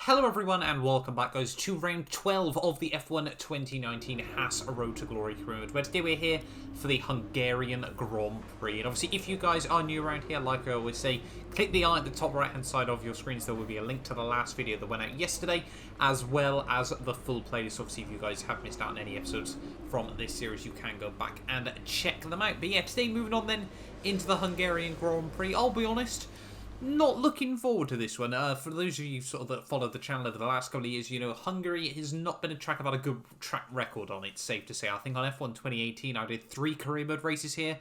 Hello everyone and welcome back guys to round 12 of the F1 2019 Haas Road to Glory career mode, where today we're here for the Hungarian Grand Prix. And obviously if you guys are new around here, like I always say, click the eye at the top right hand side of your screens. There will be a link to the last video that went out yesterday, as well as the full playlist. Obviously if you guys have missed out on any episodes from this series, you can go back and check them out. But yeah, today moving on then into the Hungarian Grand Prix. I'll be honest, not looking forward to this one. For those of you sort of that followed the channel over the last couple of years, you know, Hungary has not been a track I've had a good track record on, it's safe to say. I think on F1 2018 I did 3 career mode races here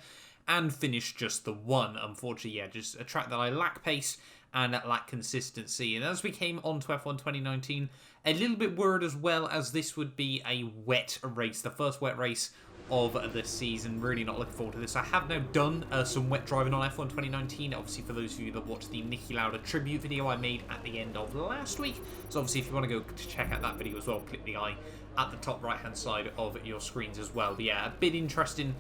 and finished just the one. Unfortunately, yeah, just a track that I lack pace and lack consistency. And as we came on to F1 2019, a little bit worried as well, as this would be a wet race, the first wet race of the season. Really not looking forward to this. I have now done some wet driving on F1 2019. Obviously, for those of you that watched the Niki Lauda tribute video I made at the end of last week. So obviously, if you want to go to check out that video as well, click the eye at the top right hand side of your screens as well. But yeah, a bit interesting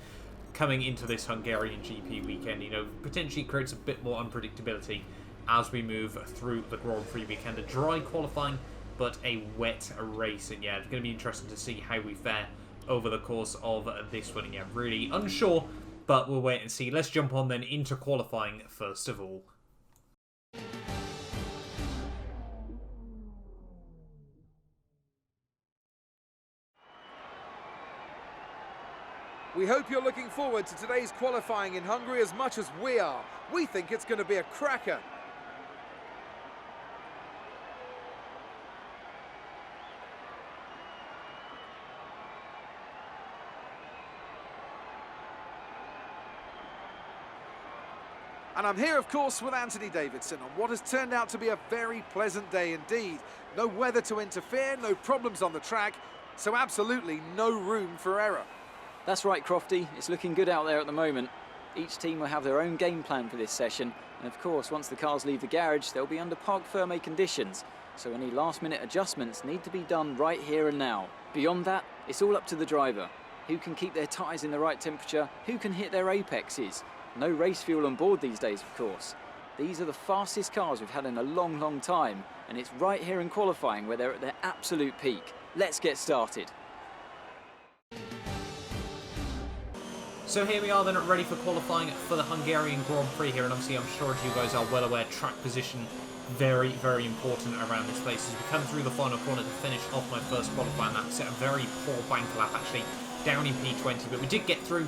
coming into this Hungarian GP weekend. You know, potentially creates a bit more unpredictability as we move through the Grand Prix weekend. A dry qualifying, but a wet race. And yeah, it's going to be interesting to see how we fare over the course of this one. Yeah, really unsure, but we'll wait and see. Let's jump on then into qualifying first of all. We hope you're looking forward to today's qualifying in Hungary as much as we are. We think it's going to be a cracker. And I'm here, of course, with Anthony Davidson on what has turned out to be a very pleasant day indeed. No weather to interfere, no problems on the track, so absolutely no room for error. That's right, Crofty. It's looking good out there at the moment. Each team will have their own game plan for this session, and of course, once the cars leave the garage, they'll be under parc fermé conditions, so any last-minute adjustments need to be done right here and now. Beyond that, it's all up to the driver. Who can keep their tyres in the right temperature? Who can hit their apexes? No race fuel on board these days, of course. These are the fastest cars we've had in a long, long time, and it's right here in qualifying where they're at their absolute peak. Let's get started. So here we are then, ready for qualifying for the Hungarian Grand Prix here, and obviously I'm sure as you guys are well aware, track position very, very important around this place. As we come through the final corner to finish off my first qualifying lap, set a very poor bank lap, actually down in P20, but we did get through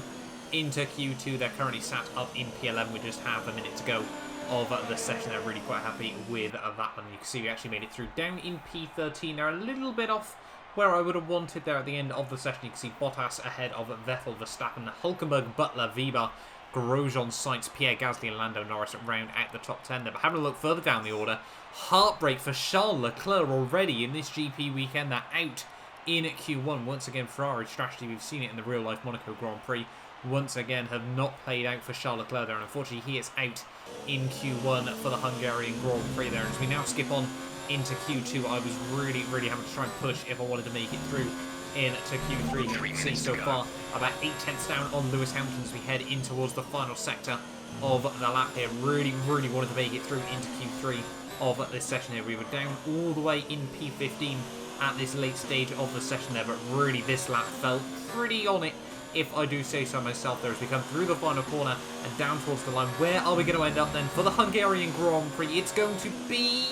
into Q2. They're currently sat up in P11 with just half a minute to go of the session. They're really quite happy with that one. You can see we actually made it through down in P13. They're a little bit off where I would have wanted there at the end of the session. You can see Bottas ahead of Vettel, Verstappen, Hülkenberg, Butler, Weber, Grosjean, Sainz, Pierre Gasly and Lando Norris round out the top 10 there. But having a look further down the order, heartbreak for Charles Leclerc already in this GP weekend. They're out in Q1. Once again, Ferrari strategy, we've seen it in the real life Monaco Grand Prix, once again have not played out for Charles Leclerc there, and unfortunately he is out in Q1 for the Hungarian Grand Prix there. And as we now skip on into Q2, I was really having to try and push if I wanted to make it through into Q3. You can see so far about 8 tenths down on Lewis Hamilton as we head in towards the final sector of the lap here. Really wanted to make it through into Q3 of this session here. We were down all the way in P15 at this late stage of the session there, but really this lap felt pretty on it, if I do say so myself there, as we come through the final corner and down towards the line. Where are we going to end up then for the Hungarian Grand Prix? It's going to be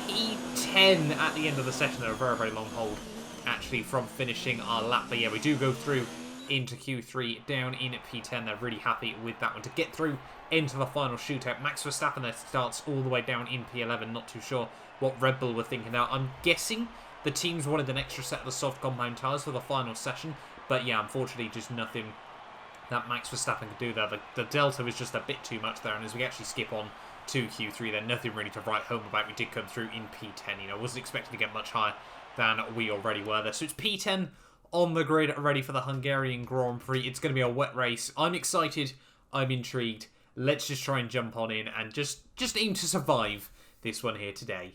P10 at the end of the session. They're a very long hold actually from finishing our lap, but yeah, we do go through into Q3 down in P10. They're really happy with that one to get through into the final shootout. Max Verstappen there starts all the way down in P11. Not too sure what Red Bull were thinking now. I'm guessing the teams wanted an extra set of the soft compound tyres for the final session, but yeah, unfortunately just nothing that Max Verstappen could do there. The delta was just a bit too much there, and as we actually skip on to Q3, then nothing really to write home about. We did come through in P10, you know, wasn't expecting to get much higher than we already were there. So it's P10 on the grid, ready for the Hungarian Grand Prix. It's going to be a wet race. I'm excited, I'm intrigued. Let's just try and jump on in and just aim to survive this one here today.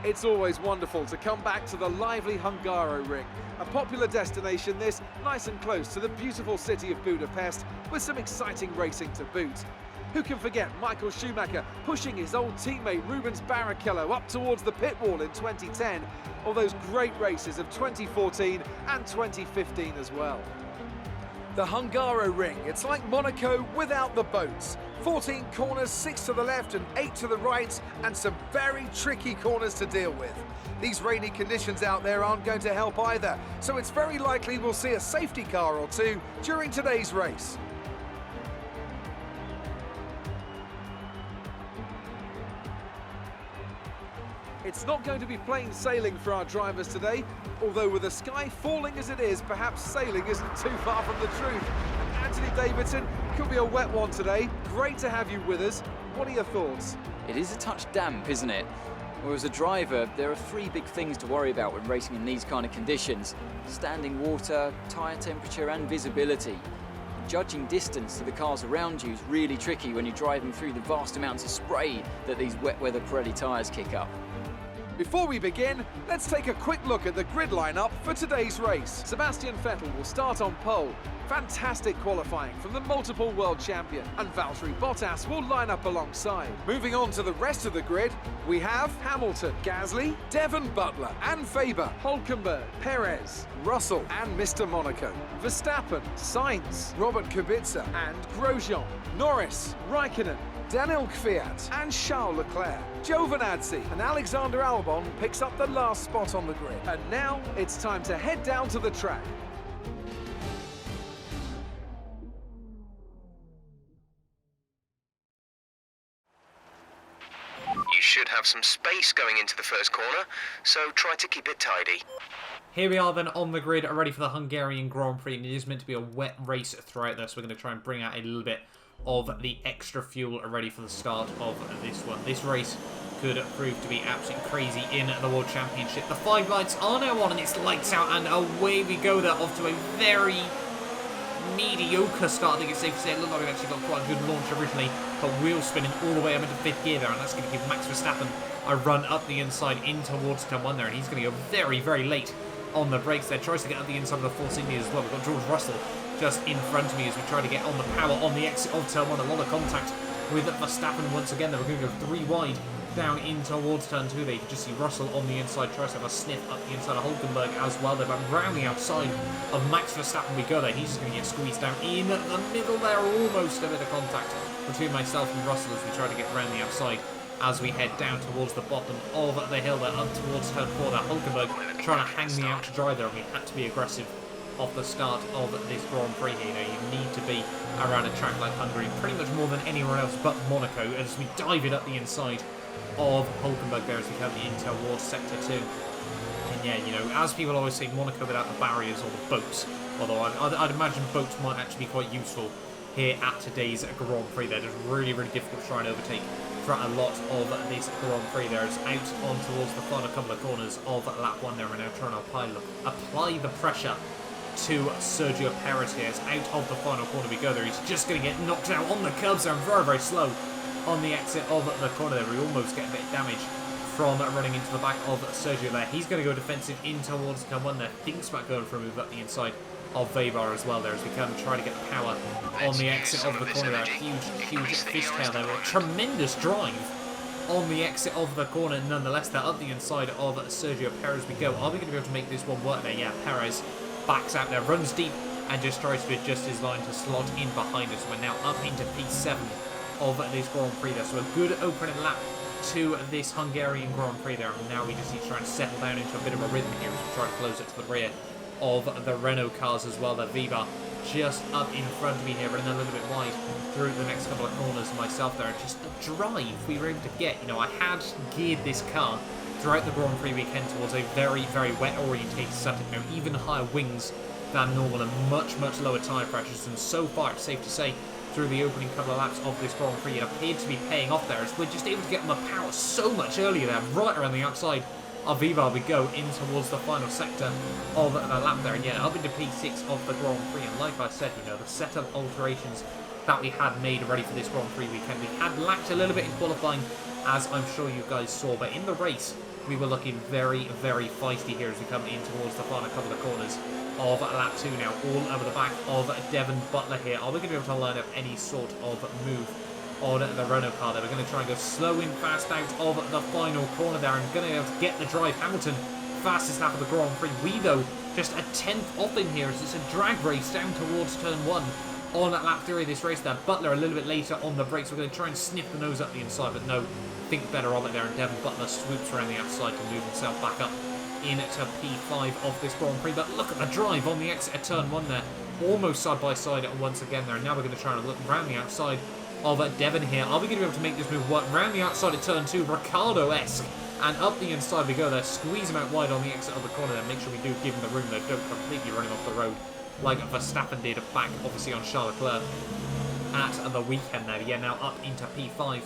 It's always wonderful to come back to the lively Hungaroring. A popular destination this, nice and close to the beautiful city of Budapest, with some exciting racing to boot. Who can forget Michael Schumacher pushing his old teammate Rubens Barrichello up towards the pit wall in 2010, or those great races of 2014 and 2015 as well. The Hungaroring, it's like Monaco without the boats. 14 corners, 6 to the left and 8 to the right, and some very tricky corners to deal with. These rainy conditions out there aren't going to help either, so it's very likely we'll see a safety car or two during today's race. It's not going to be plain sailing for our drivers today, although with the sky falling as it is, perhaps sailing isn't too far from the truth. Anthony Davidson, could be a wet one today. Great to have you with us. What are your thoughts? It is a touch damp, isn't it? Well, as a driver, there are 3 big things to worry about when racing in these kind of conditions: standing water, tyre temperature and visibility. Judging distance to the cars around you is really tricky when you're driving through the vast amounts of spray that these wet weather Pirelli tyres kick up. Before we begin, let's take a quick look at the grid lineup for today's race. Sebastian Vettel will start on pole. Fantastic qualifying from the multiple world champion, and Valtteri Bottas will line up alongside. Moving on to the rest of the grid, we have Hamilton, Gasly, Devon Butler and Faber, Hülkenberg, Perez, Russell and Mr. Monaco, Verstappen, Sainz, Robert Kubica and Grosjean, Norris, Raikkonen, Daniel Kvyat and Charles Leclerc. Giovinazzi and Alexander Albon picks up the last spot on the grid. And now it's time to head down to the track. You should have some space going into the first corner, so try to keep it tidy. Here we are then on the grid, ready for the Hungarian Grand Prix, and it is meant to be a wet race throughout this. We're going to try and bring out a little bit of the extra fuel ready for the start of this one. This race could prove to be absolutely crazy in the World Championship. The 5 lights are now on and it's lights out, and away we go there, off to a very mediocre start. I think it's safe to say. It looked like we've actually got quite a good launch originally, but wheel spinning all the way up into 5th gear there, and that's going to give Max Verstappen a run up the inside in towards turn 1 there, and he's going to go very, very late on the brakes there. Tries to get up the inside of the Force Indies as well. We've got George Russell just in front of me as we try to get on the power on the exit of turn 1. A lot of contact with Verstappen once again. We're going to go 3 wide down in towards turn 2 there. You can just see Russell on the inside, tries to have a sniff up the inside of Hülkenberg as well. They're round the outside of Max Verstappen we go there. He's just going to get squeezed down in the middle there. Almost a bit of contact between myself and Russell as we try to get round the outside as we head down towards the bottom of the hill there, up towards turn 4 there. Hülkenberg trying to hang me out to dry there, and we had to be aggressive off the start of this Grand Prix here. You need to be around a track like Hungary pretty much more than anywhere else but Monaco, as we dive it up the inside of Hülkenberg there as we come in towards Sector 2. And yeah, you know, as people always say, Monaco without the barriers or the boats, although I'd imagine boats might actually be quite useful here at today's Grand Prix. They're just really, really difficult to try and overtake for a lot of this Grand Prix there. It's out on towards the final couple of corners of lap 1 there. We're now trying to apply the pressure to Sergio Perez here. It's out of the final corner we go there. He's just going to get knocked out on the curbs there, and very, very slow on the exit of the corner there. We almost get a bit of damage from running into the back of Sergio there. He's going to go defensive in towards turn 1 there. Thinks about going for a move up the inside of Weber as well there as we come and try to get the power on the exit of the corner there. Huge fishtail there. A tremendous drive on the exit of the corner nonetheless. They're up the inside of Sergio Perez we go. Are we going to be able to make this one work there? Yeah, Perez backs out there, runs deep and just tries to adjust his line to slot in behind us. We're now up into P7 of this Grand Prix there. So a good opening lap to this Hungarian Grand Prix there. And now we just need to try and settle down into a bit of a rhythm here as we try to close it to the rear of the Renault cars as well. The Weber just up in front of me here, running a little bit wide through the next couple of corners myself there. And just the drive we were able to get. You know, I had geared this car throughout the Grand Prix weekend towards a very, very wet orientated setting. You know, even higher wings than normal and much, much lower tyre pressures. And so far, it's safe to say, through the opening couple of laps of this Grand Prix, it appeared to be paying off there as we're just able to get on the power so much earlier there, right around the outside of Viva we go in towards the final sector of the lap there. And yeah, up into P6 of the Grand Prix. And like I said, you know, the setup alterations that we had made ready for this Grand Prix weekend, we had lacked a little bit in qualifying, as I'm sure you guys saw, but in the race, we were looking very, very feisty here as we come in towards the final couple of corners of lap 2 now. All over the back of Devon Butler here. Are we going to be able to line up any sort of move on the Renault car there? We're going to try and go slow and fast out of the final corner there and going to be able to get the drive. Hamilton, fastest lap of the Grand Prix. We, though, just a 10th off in here as it's a drag race down towards turn 1 on lap 3 of this race there. Butler a little bit later on the brakes. We're going to try and sniff the nose up the inside, but no, think better of it there. And Devon Butler swoops around the outside to move himself back up into P5 of this Grand Prix. But look at the drive on the exit of turn 1 there. Almost side by side once again there. And now we're going to try and look around the outside of Devon here. Are we going to be able to make this move work? Round the outside of turn 2, Ricciardo-esque. And up the inside we go there. Squeeze him out wide on the exit of the corner there. Make sure we do give him the room there. Don't completely run him off the road like Verstappen did back, obviously, on Charles Leclerc at the weekend there. Yeah, now up into P5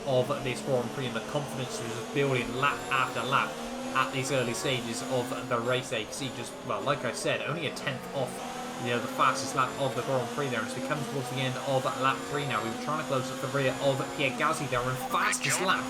of this Grand Prix, and the confidence was just building lap after lap at these early stages of the race there. You can see just, well, like I said, only a 10th off, you know, the fastest lap of the Grand Prix there. As we come towards the end of lap 3 now, we were trying to close up the rear of Pierre Gasly there, and fastest lap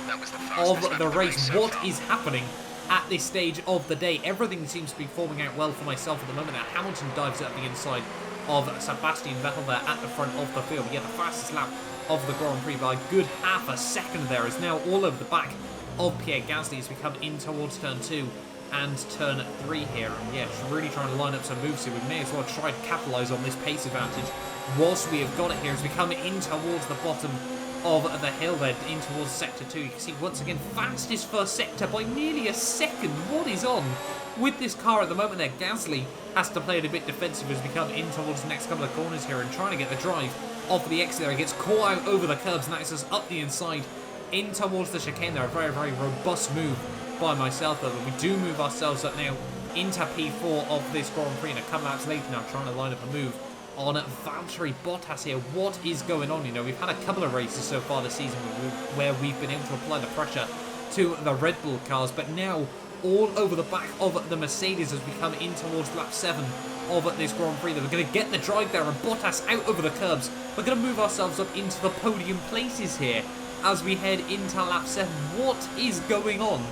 of the race. What is happening at this stage of the day? Everything seems to be forming out well for myself at the moment. Now Hamilton dives up the inside of Sebastian Vettel there at the front of the field. Yeah, the fastest lap of the Grand Prix by a good half a second there is now all over the back of Pierre Gasly as we come in towards turn 2 and turn 3 here. And yeah, just really trying to line up some moves here. We may as well try to capitalise on this pace advantage whilst we have got it here as we come in towards the bottom of the hill there, in towards sector 2. You can see once again fastest first sector by nearly a second. What is on with this car at the moment there? Gasly has to play it a bit defensive as we come in towards the next couple of corners here and trying to get the drive off the exit there. He gets caught out over the curbs, and that is us up the inside in towards the chicane there. A very, very robust move by myself though, but we do move ourselves up now into P4 of this Grand Prix, and a couple laps later now trying to line up a move on Valtteri Bottas here. What is going on? You know, we've had a couple of races so far this season where we've been able to apply the pressure to the Red Bull cars, but now all over the back of the Mercedes as we come in towards lap 7 of this Grand Prix. We're going to get the drive there, and Bottas out over the curbs. We're going to move ourselves up into the podium places here as we head into lap 7. What is going on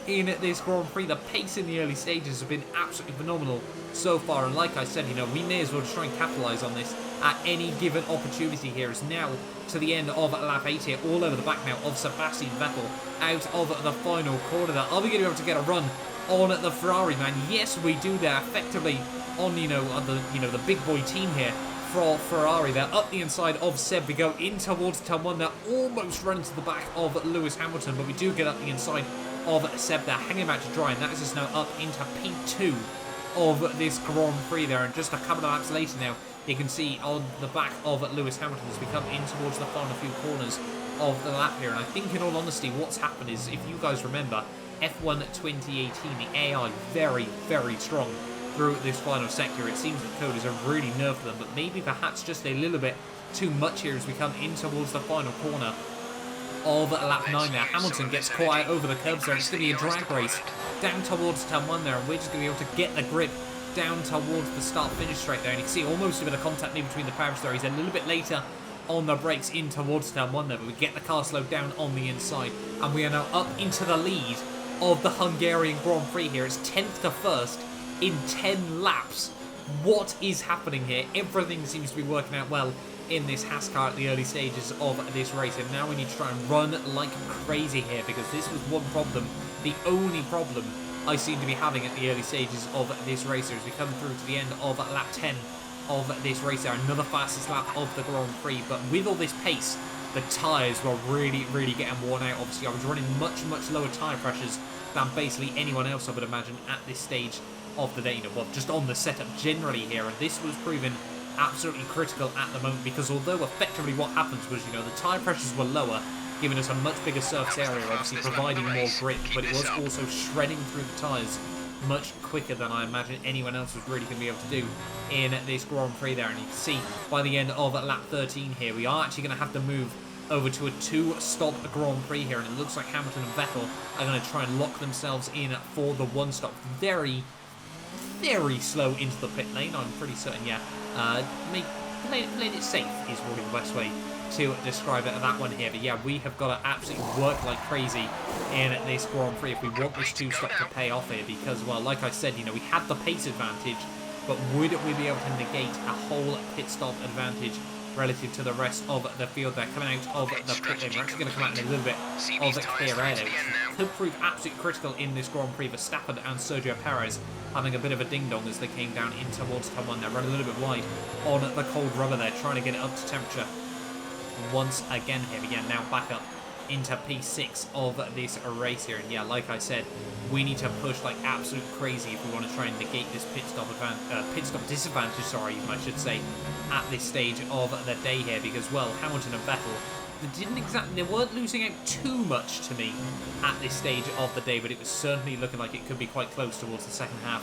in this Grand Prix? The pace in the early stages has been absolutely phenomenal so far, and like I said, you know, we may as well just try and capitalise on this at any given opportunity here. It's now to the end of lap 8 here, all over the back now of Sebastian Vettel out of the final corner there. Are we going to be able to get a run on the Ferrari, man? Yes, we do there, effectively on, the big boy team here for Ferrari there. Up the inside of Seb, we go in towards turn 1 there, almost run to the back of Lewis Hamilton, but we do get up the inside of Seb there, hanging him out to dry, and that is us now up into P2 of this Grand Prix there. And just a couple of laps later now, you can see on the back of Lewis Hamilton as we come in towards the final few corners of the lap here. And I think, in all honesty, what's happened is, if you guys remember, F1 2018, the AI very, very strong through this final sector. It seems that coders have really nerfed them, but maybe perhaps just a little bit too much here as we come in towards the final corner of lap 9 there. Hamilton gets caught out over the curbs there. It's going to be a drag race down towards turn 1 there, and we're just going to be able to get the grip down towards the start-finish straight there. And you can see almost a bit of contact maybe between the powers there. He's a little bit later on the brakes in towards turn 1 there, but we get the car slowed down on the inside, and we are now up into the lead of the Hungarian Grand Prix here. It's 10th to 1st in 10 laps. What is happening here? Everything seems to be working out well in this Haas car at the early stages of this race, and now we need to try and run like crazy here, because this was one problem, the only problem I seem to be having at the early stages of this race as we come through to the end of lap 10 of this race there. Another fastest lap of the Grand Prix, but with all this pace, the tyres were really getting worn out. Obviously, I was running much lower tyre pressures than basically anyone else, I would imagine, at this stage of the day. Well, just on the setup generally here, and this was proven absolutely critical at the moment, because although effectively what happens was, the tyre pressures were lower, giving us a much bigger surface area, obviously providing more grip, but it was also shredding through the tyres much quicker than I imagine anyone else was really going to be able to do in this Grand Prix there. And you can see by the end of lap 13 here, we are actually going to have to move over to a 2-stop Grand Prix here, and it looks like Hamilton and Vettel are going to try and lock themselves in for the 1-stop. Very slow into the pit lane, I'm pretty certain, yeah. playing it safe is really the best way to describe it at that one here. But yeah, we have got to absolutely work like crazy in this Grand Prix if we want this two-stop to pay off here, because, well, like I said, you know, we had the pace advantage, but would we be able to negate a whole pit stop advantage relative to the rest of the field there? Coming out of the pit lane, we're actually going to come out in a little bit of a clear air there, which could prove absolutely critical in this Grand Prix. Verstappen and Sergio Perez having a bit of a ding-dong as they came down in towards turn 1 there, running a little bit wide on the cold rubber there, trying to get it up to temperature once again here. Again, now back up into P6 of this race here, and yeah, like I said, we need to push like absolute crazy if we want to try and negate this pit stop disadvantage, sorry, I should say, at this stage of the day here, because, well, Hamilton and Vettel, they weren't losing out too much to me at this stage of the day, but it was certainly looking like it could be quite close towards the second half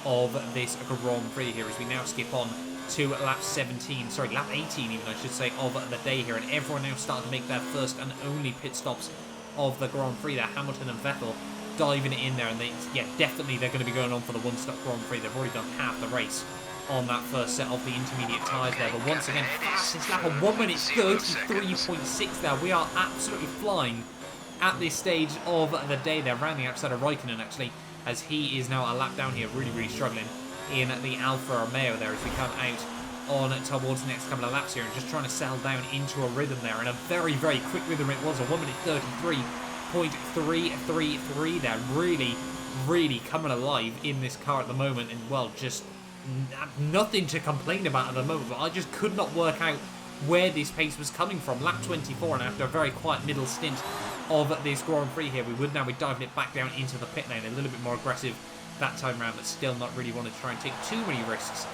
of this Grand Prix here, as we now skip on to lap 18 even, I should say, of the day here, and everyone now starting to make their first and only pit stops of the Grand Prix there. Hamilton and Vettel diving in there, and definitely they're going to be going on for the one-stop Grand Prix. They've already done half the race on that first set of the intermediate tyres there, but once again, fastest lap of 1 minute 33.6 there. We are absolutely flying at this stage of the day there, rounding outside of Raikkonen actually, as he is now a lap down here, really struggling in the Alfa Romeo there as we come out on towards the next couple of laps here, and just trying to settle down into a rhythm there, and a very quick rhythm it was, a 1 minute 33.333 there, really coming alive in this car at the moment, and, well, just nothing to complain about at the moment, but I just could not work out where this pace was coming from. Lap 24, and after a very quiet middle stint of this Grand Prix here, we would now be diving it back down into the pit lane, a little bit more aggressive that time round, but still not really want to try and take too many risks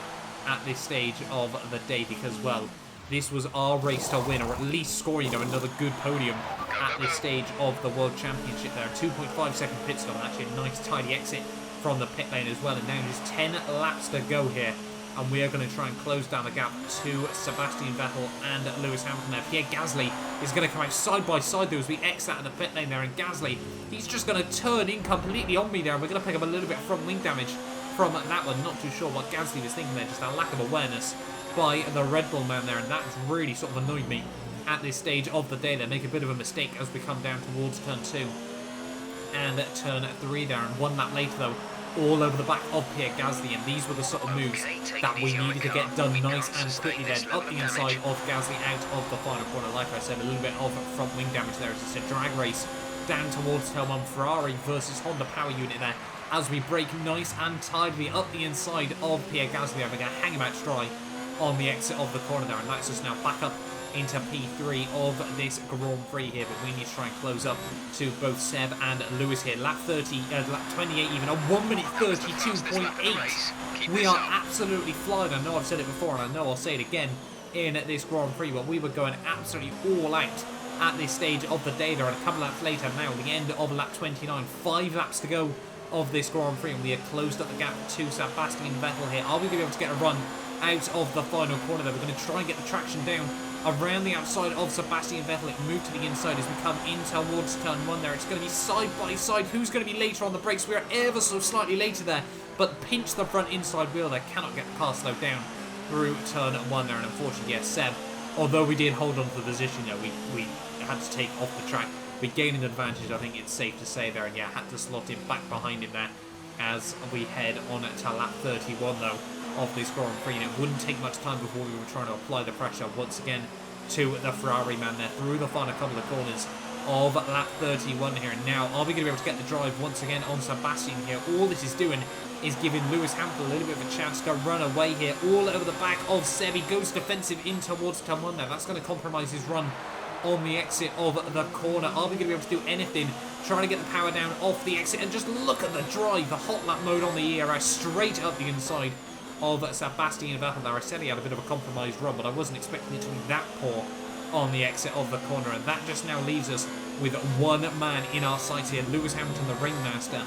at this stage of the day, because, well, this was our race to win, or at least score, you know, another good podium at this stage of the World Championship there. 2.5 second pit stop, and actually a nice tidy exit from the pit lane as well, and now just 10 laps to go here, and we are going to try and close down the gap to Sebastian Vettel and Lewis Hamilton there. Pierre Gasly is going to come out side by side there as we exit out of the pit lane there, and Gasly, he's just going to turn in completely on me there, and we're going to pick up a little bit of front wing damage from that one. Not too sure what Gasly was thinking there, just a lack of awareness by the Red Bull man there, and that's really sort of annoyed me at this stage of the day. They make a bit of a mistake as we come down towards turn 2 and turn 3 there, and 1 lap later though, all over the back of Pierre Gasly, and these were the sort of moves that we needed to get done nice and quickly then. Up the inside of Gasly, out of the final corner, like I said, a little bit of front wing damage there as it's a drag race down towards turn 1. Ferrari versus Honda power unit there as we break nice and tidily up the inside of Pierre Gasly. We're going to hang him out dry on the exit of the corner there, and that's us now back up into P3 of this Grand Prix here, but we need to try and close up to both Seb and Lewis here. Lap 28 even, a 1 minute 32.8. We are absolutely flying. I know I've said it before, and I know I'll say it again in this Grand Prix, but we were going absolutely all out at this stage of the day there, and a couple laps later now, the end of lap 29, 5 laps to go of this Grand Prix, and we have closed up the gap to Sebastian Vettel here. Are we going to be able to get a run out of the final corner there? We're going to try and get the traction down around the outside of Sebastian Vettel. It moved to the inside as we come in towards turn 1 there. It's going to be side by side. Who's going to be later on the brakes? We are ever so slightly later there, but pinch the front inside wheel there. Cannot get the car slowed down through turn 1 there, and unfortunately, yes, Seb, although we did hold on to the position there, we had to take off the track. We gained an advantage, I think it's safe to say there, and yeah, had to slot him back behind him there as we head on to lap 31 though of this Grand Prix, and it wouldn't take much time before we were trying to apply the pressure once again to the Ferrari man there through the final couple of corners of lap 31 here. And now, are we going to be able to get the drive once again on Sebastian here? All this is doing is giving Lewis Hamilton a little bit of a chance to run away here, all over the back of Seb. He goes defensive in towards turn 1 there. That's going to compromise his run on the exit of the corner. Are we going to be able to do anything? Trying to get the power down off the exit, and just look at the drive, the hot lap mode on the ERS, straight up the inside of Sebastian Vettel there. I said he had a bit of a compromised run, but I wasn't expecting it to be that poor on the exit of the corner, and that just now leaves us with one man in our sights here, Lewis Hamilton, the ringmaster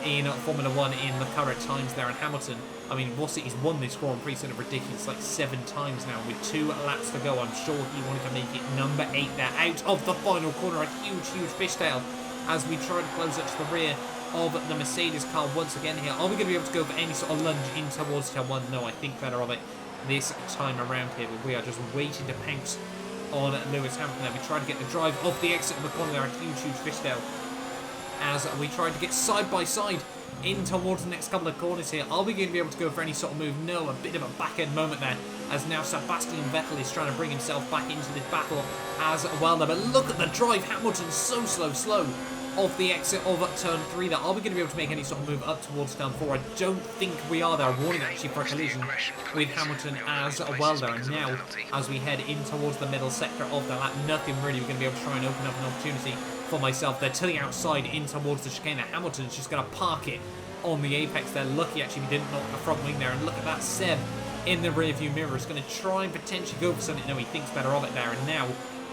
in Formula 1 in the current times there. And Hamilton, I mean, what's it, he's won this Grand Prix sort of ridiculous, like 7 times now with 2 laps to go. I'm sure he wanted to make it number 8 there, out of the final corner. A huge fishtail as we try to close up to the rear of the Mercedes car once again here. Are we going to be able to go for any sort of lunge in towards turn 1? No, I think better of it this time around here, but we are just waiting to pounce on Lewis Hamilton there. We try to get the drive off the exit of the corner there, a huge fishtail, as we try to get side by side in towards the next couple of corners here. Are we going to be able to go for any sort of move? No, a bit of a back-end moment there, as now Sebastian Vettel is trying to bring himself back into this battle as well there. But look at the drive, Hamilton so slow off the exit of turn 3 there. Are we going to be able to make any sort of move up towards turn 4? I don't think we are there. Warning actually for a collision with Hamilton as well there. And now, as we head in towards the middle sector of the lap, nothing really. We're going to be able to try and open up an opportunity for myself there to the outside in towards the chicane. Hamilton's just going to park it on the apex there. Lucky actually we didn't knock the front wing there. And look at that, Seb in the rear view mirror is going to try and potentially go for something. No, he thinks better of it there. And now,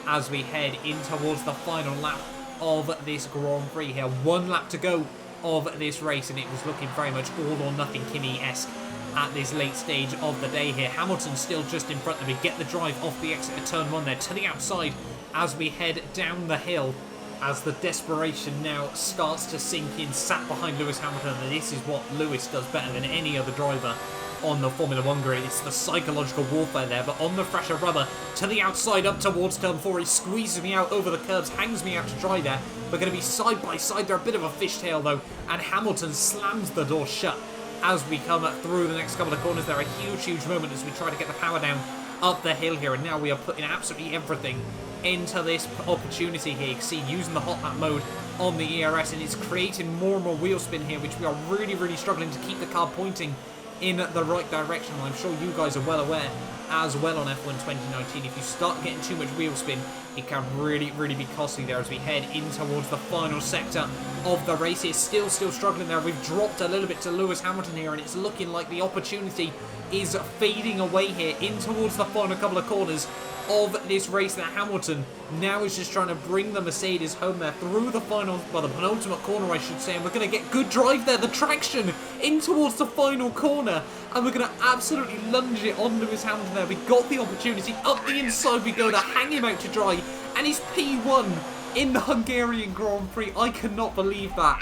as we head in towards the final lap of this Grand Prix here, 1 lap to go of this race, and it was looking very much all or nothing Kimi-esque at this late stage of the day here. Hamilton still just in front of me. Get the drive off the exit of turn 1 there to the outside as we head down the hill, as the desperation now starts to sink in, sat behind Lewis Hamilton. And this is what Lewis does better than any other driver on the Formula 1 grid. It's the psychological warfare there, but on the fresher rubber to the outside up towards turn 4. He squeezes me out over the curbs, hangs me out to dry there. We're going to be side by side there, a bit of a fishtail though, and Hamilton slams the door shut as we come through the next couple of corners there. A huge moment as we try to get the power down up the hill here, and now we are putting absolutely everything into this opportunity here. You can see using the hot lap mode on the ERS, and it's creating more and more wheel spin here, which we are really struggling to keep the car pointing in the right direction. I'm sure you guys are well aware as well on F1 2019. If you start getting too much wheel spin, it can really be costly there as we head in towards the final sector of the race. It's still struggling there. We've dropped a little bit to Lewis Hamilton here, and it's looking like the opportunity is fading away here in towards the final couple of corners of this race. That Hamilton now is just trying to bring the Mercedes home there through the final, well, the penultimate corner I should say, and we're going to get good drive there, the traction in towards the final corner, and we're going to absolutely lunge it on Lewis Hamilton there. We got the opportunity, up the inside we go to hang him out to dry, and he's P1 in the Hungarian Grand Prix. I cannot believe that.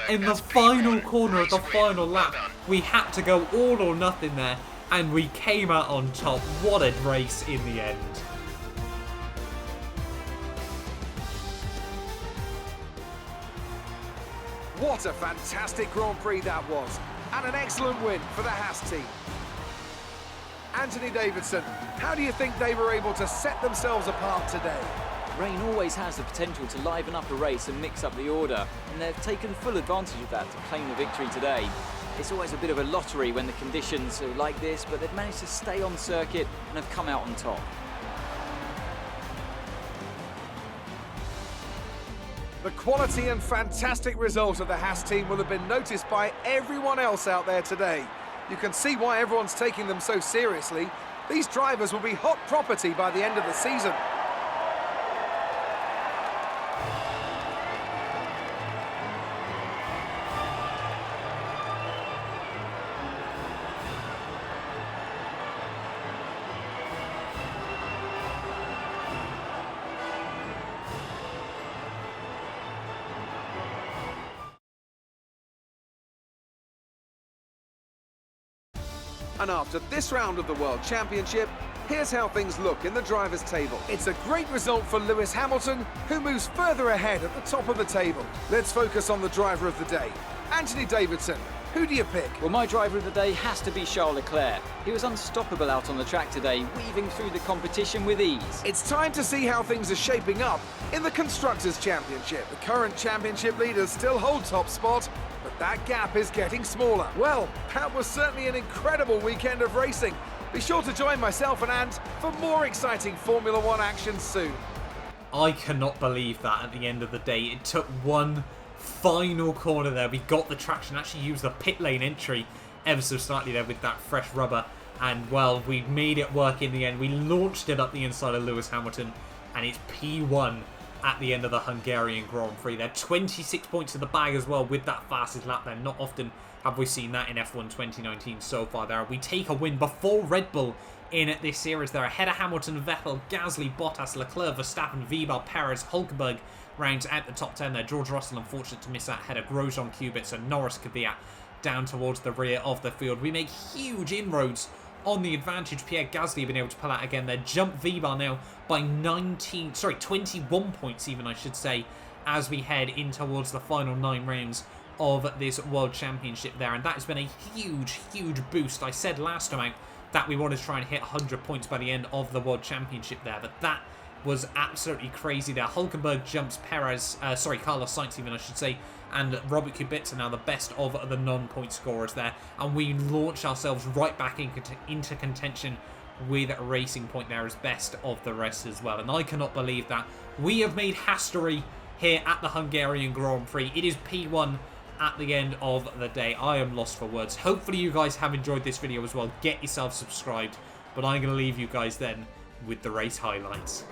In the final corner of the final lap, we had to go all or nothing there, and we came out on top. What a race in the end. What a fantastic Grand Prix that was, and an excellent win for the Haas team. Anthony Davidson, how do you think they were able to set themselves apart today? Rain always has the potential to liven up a race and mix up the order, and they've taken full advantage of that to claim the victory today. It's always a bit of a lottery when the conditions are like this, but they've managed to stay on circuit and have come out on top. The quality and fantastic result of the Haas team will have been noticed by everyone else out there today. You can see why everyone's taking them so seriously. These drivers will be hot property by the end of the season. And after this round of the World Championship, here's how things look in the drivers' table. It's a great result for Lewis Hamilton, who moves further ahead at the top of the table. Let's focus on the driver of the day. Anthony Davidson, who do you pick? Well, my driver of the day has to be Charles Leclerc. He was unstoppable out on the track today, weaving through the competition with ease. It's time to see how things are shaping up in the Constructors' Championship. The current championship leaders still hold top spot, but that gap is getting smaller. Well, that was certainly an incredible weekend of racing. Be sure to join myself and Ant for more exciting Formula 1 action soon. I cannot believe that at the end of the day. It took one final corner there. We got the traction, actually used the pit lane entry ever so slightly there with that fresh rubber. And, well, we made it work in the end. We launched it up the inside of Lewis Hamilton, and it's P1 at the end of the Hungarian Grand Prix. They're 26 points in the bag as well with that fastest lap there. Not often have we seen that in F1 2019 so far there. We take a win before Red Bull in this series. They're ahead of Hamilton, Vettel, Gasly, Bottas, Leclerc, Verstappen, Weber, Perez, Hulkenberg rounds out the top 10 there. George Russell unfortunate to miss that ahead of Grosjean, Kubica, so Norris, Kvyat down towards the rear of the field. We make huge inroads on the advantage. Pierre Gasly been able to pull out again there. Jump V-bar now by 21 points even, I should say, as we head in towards the final 9 rounds of this World Championship there. And that has been a huge, huge boost. I said last time out that we wanted to try and hit 100 points by the end of the World Championship there, but that was absolutely crazy there. Hulkenberg jumps Carlos Sainz even, I should say, and Robert Kubica now the best of the non-point scorers there, and we launch ourselves right back into contention with Racing Point there as best of the rest as well. And I cannot believe that we have made Haastory here at the Hungarian Grand Prix. It is P1 at the end of the day. I am lost for words. Hopefully you guys have enjoyed this video as well. Get yourself subscribed, but I'm going to leave you guys then with the race highlights.